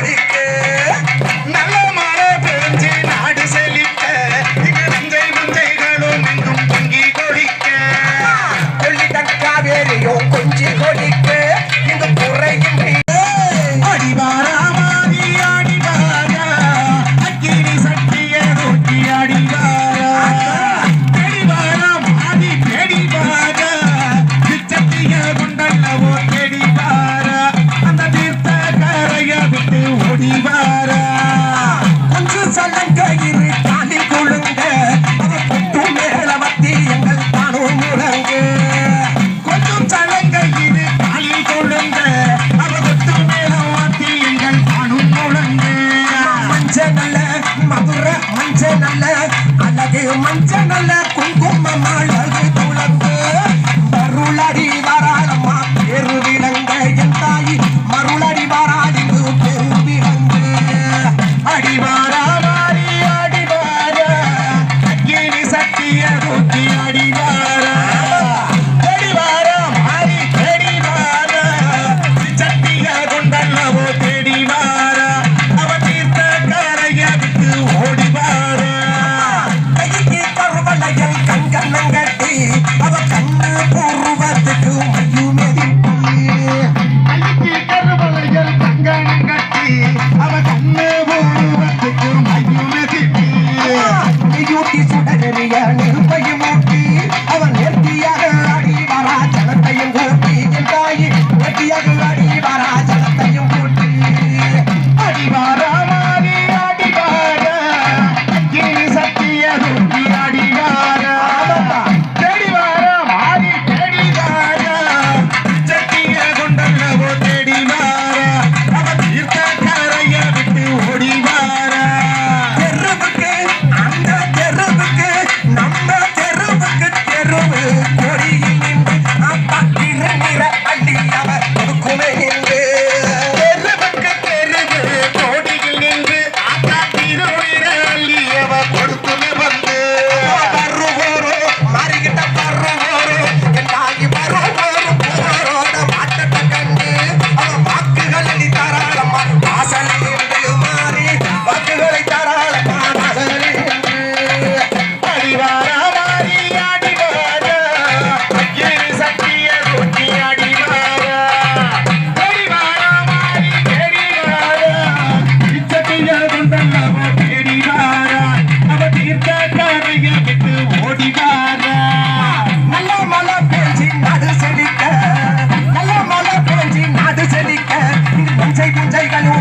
கொடிக்கு நல்ல மழை பெஞ்சு நாடு செழிக்க இங்கு நஞ்சை முஞ்சைகளும் எங்கும் பொங்கி கொடிக்க கொல்லி தக்காவேரியும் கொஞ்சி கொடிக்க இங்கு குறையும் அடிவாரா மாறி அடிவாரா அக்கினி சட்டிய நோக்கி அடிவாரா தெடிவாரா மாறி தெடிவாரா பிச்சத்திய குண்டல்லவோ தெடிவாரா அந்த தீர்த்த கரைய விட்டு ஓடிவாரா கொஞ்சம் சலங்கையிரு தாண்டி கொள்ளுங்க அவ பொட்டு மேல வத்தி எங்கள் தானும் முழங்க கொஞ்சம் சலங்கையிரு தாண்டி கொள்ளுங்க அவ பொட்டு மேல வத்தி எங்கள் தானும் முழங்க மஞ்ச நல்ல மதுரை மஞ்ச நல்ல அழகு மஞ்ச நல்ல